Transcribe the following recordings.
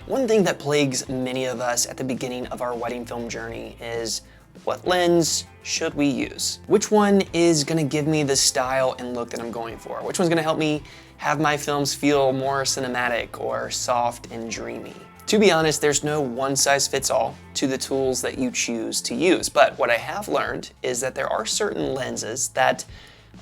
One thing that plagues many of us at the beginning of our wedding film journey is, what lens should we use? Which one is gonna give me the style and look that I'm going for? Which one's gonna help me have my films feel more cinematic or soft and dreamy? To be honest, there's no one size fits all to the tools that you choose to use, but what I have learned is that there are certain lenses that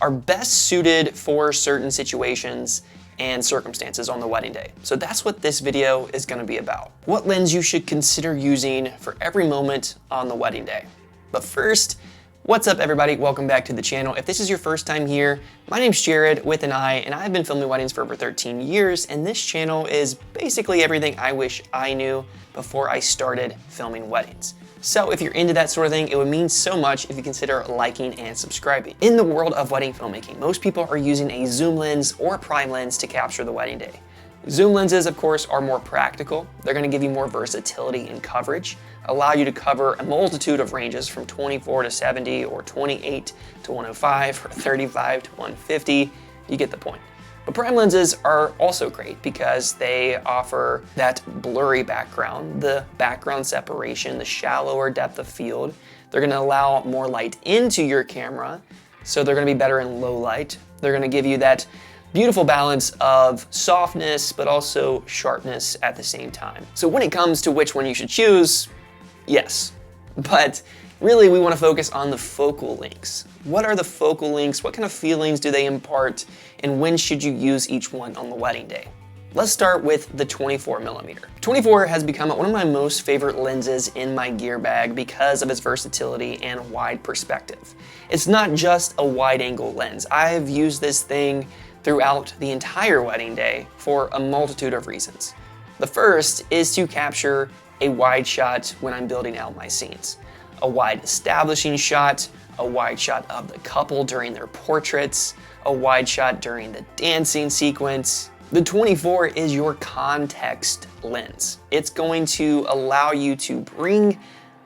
are best suited for certain situations and circumstances on the wedding day. So that's what this video is gonna be about. What lens you should consider using for every moment on the wedding day. But first, what's up everybody? Welcome back to the channel. If this is your first time here, my name's Jared with an I, and I've been filming weddings for over 13 years, and this channel is basically everything I wish I knew before I started filming weddings. So if you're into that sort of thing, it would mean so much if you consider liking and subscribing. In the world of wedding filmmaking, most people are using a zoom lens or a prime lens to capture the wedding day. Zoom lenses, of course, are more practical. They're gonna give you more versatility in coverage, allow you to cover a multitude of ranges from 24 to 70 or 28 to 105 or 35 to 150. You get the point. But prime lenses are also great because they offer that blurry background, the background separation, the shallower depth of field. They're gonna allow more light into your camera, so they're gonna be better in low light. They're gonna give you that beautiful balance of softness, but also sharpness at the same time. So when it comes to which one you should choose, yes, but really we wanna focus on the focal lengths. What are the focal lengths? What kind of feelings do they impart? And when should you use each one on the wedding day? Let's start with the 24mm. 24 has become one of my most favorite lenses in my gear bag because of its versatility and wide perspective. It's not just a wide angle lens. I've used this thing throughout the entire wedding day for a multitude of reasons. The first is to capture a wide shot when I'm building out my scenes. A wide establishing shot, a wide shot of the couple during their portraits, a wide shot during the dancing sequence. The 24 is your context lens. It's going to allow you to bring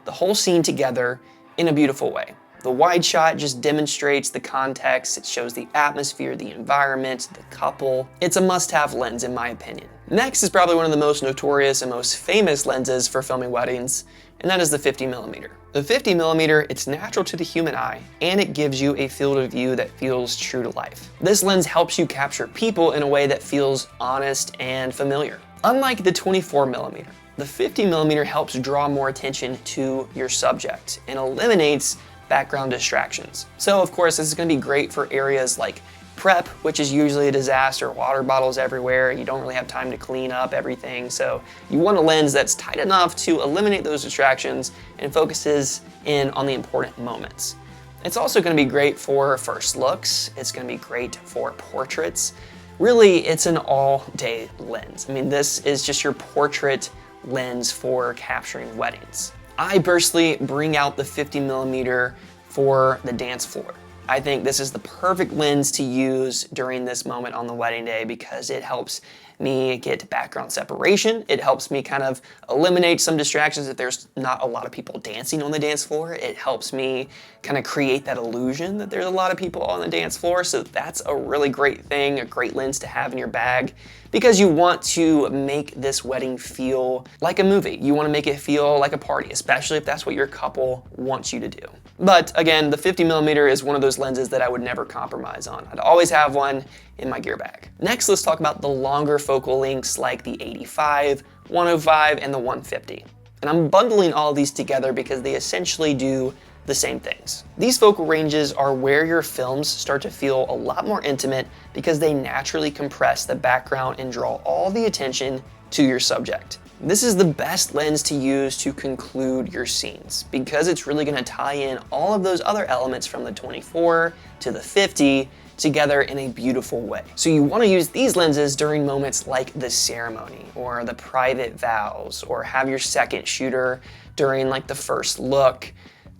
the whole scene together in a beautiful way. The wide shot just demonstrates the context. It shows the atmosphere, the environment, the couple. It's a must-have lens in my opinion. Next is probably one of the most notorious and most famous lenses for filming weddings, and that is the 50mm. The 50mm, it's natural to the human eye, and it gives you a field of view that feels true to life. This lens helps you capture people in a way that feels honest and familiar. Unlike the 24mm, the 50mm helps draw more attention to your subject and eliminates background distractions. So of course, this is gonna be great for areas like prep, which is usually a disaster, water bottles everywhere, you don't really have time to clean up everything. So you want a lens that's tight enough to eliminate those distractions and focuses in on the important moments. It's also gonna be great for first looks. It's gonna be great for portraits. Really, it's an all-day lens. I mean, this is just your portrait lens for capturing weddings. I personally bring out the 50mm for the dance floor. I think this is the perfect lens to use during this moment on the wedding day because it helps me get background separation. It helps me kind of eliminate some distractions if there's not a lot of people dancing on the dance floor. It helps me kind of create that illusion that there's a lot of people on the dance floor. So that's a really great thing, a great lens to have in your bag because you want to make this wedding feel like a movie. You want to make it feel like a party, especially if that's what your couple wants you to do. But again, the 50mm is one of those lenses that I would never compromise on. I'd always have one in my gear bag. Next, let's talk about the longer focal lengths like the 85, 105, and the 150. And I'm bundling all of these together because they essentially do the same things. These focal ranges are where your films start to feel a lot more intimate because they naturally compress the background and draw all the attention to your subject. This is the best lens to use to conclude your scenes because it's really gonna tie in all of those other elements from the 24 to the 50 together in a beautiful way. So you wanna use these lenses during moments like the ceremony or the private vows, or have your second shooter during like the first look,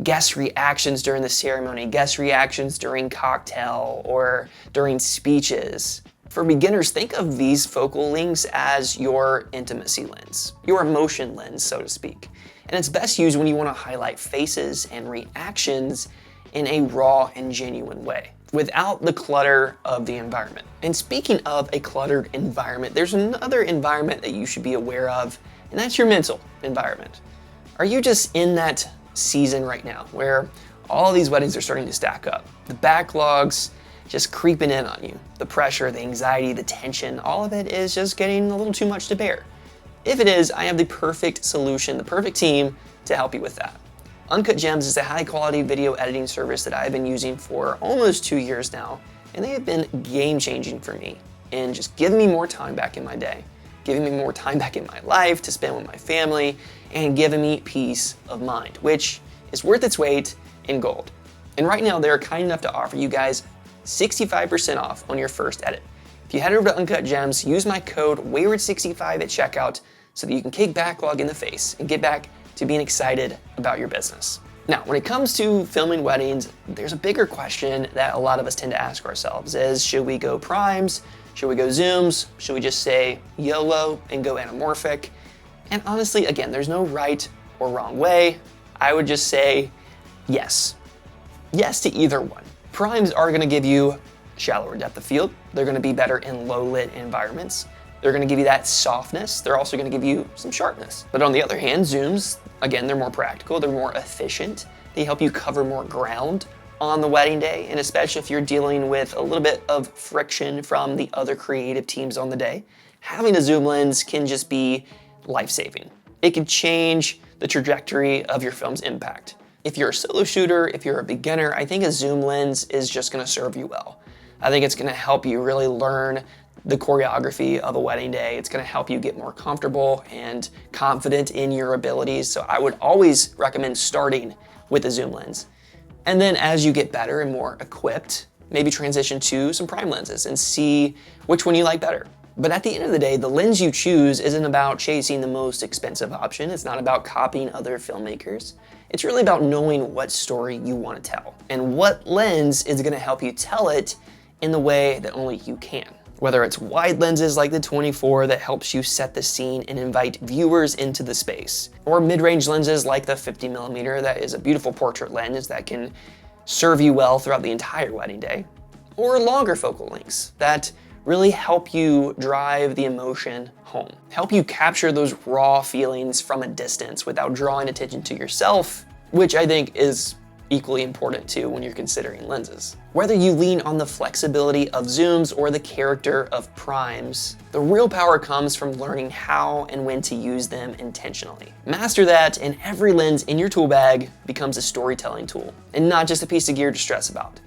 guest reactions during the ceremony, guest reactions during cocktail or during speeches. For beginners, think of these focal lengths as your intimacy lens, your emotion lens, so to speak. And it's best used when you want to highlight faces and reactions in a raw and genuine way, without the clutter of the environment. And speaking of a cluttered environment, there's another environment that you should be aware of and that's your mental environment. Are you just in that season right now where all these weddings are starting to stack up? The backlog's just creeping in on you. The pressure, the anxiety, the tension, all of it is just getting a little too much to bear. If it is, I have the perfect solution, the perfect team to help you with that. Uncut Gems is a high-quality video editing service that I've been using for almost 2 years now, and they have been game-changing for me in just giving me more time back in my day, giving me more time back in my life to spend with my family, and giving me peace of mind, which is worth its weight in gold. And right now, they're kind enough to offer you guys 65% off on your first edit. If you head over to Uncut Gems, use my code WAYWARD65 at checkout so that you can kick backlog in the face and get back to being excited about your business. Now, when it comes to filming weddings, there's a bigger question that a lot of us tend to ask ourselves is, should we go primes? Should we go zooms? Should we just say YOLO and go anamorphic? And honestly, again, there's no right or wrong way. I would just say yes. Yes to either one. Primes are gonna give you shallower depth of field. They're gonna be better in low lit environments. They're gonna give you that softness. They're also gonna give you some sharpness. But on the other hand, zooms, again, they're more practical, they're more efficient. They help you cover more ground on the wedding day, and especially if you're dealing with a little bit of friction from the other creative teams on the day, having a zoom lens can just be life-saving. It can change the trajectory of your film's impact. If you're a solo shooter, if you're a beginner, I think a zoom lens is just gonna serve you well. I think it's gonna help you really learn the choreography of a wedding day. It's gonna help you get more comfortable and confident in your abilities. So I would always recommend starting with a zoom lens. And then as you get better and more equipped, maybe transition to some prime lenses and see which one you like better. But at the end of the day, the lens you choose isn't about chasing the most expensive option. It's not about copying other filmmakers. It's really about knowing what story you want to tell and what lens is gonna help you tell it in the way that only you can. Whether it's wide lenses like the 24 that helps you set the scene and invite viewers into the space, or mid-range lenses like the 50mm that is a beautiful portrait lens that can serve you well throughout the entire wedding day, or longer focal lengths that really help you drive the emotion home, help you capture those raw feelings from a distance without drawing attention to yourself, which I think is equally important too when you're considering lenses. Whether you lean on the flexibility of zooms or the character of primes, the real power comes from learning how and when to use them intentionally. Master that, and every lens in your tool bag becomes a storytelling tool, and not just a piece of gear to stress about.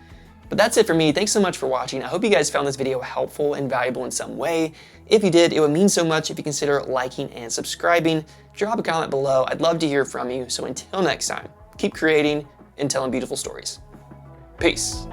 But that's it for me. Thanks so much for watching. I hope you guys found this video helpful and valuable in some way. If you did, it would mean so much if you consider liking and subscribing. Drop a comment below. I'd love to hear from you. So until next time, keep creating and telling beautiful stories. Peace.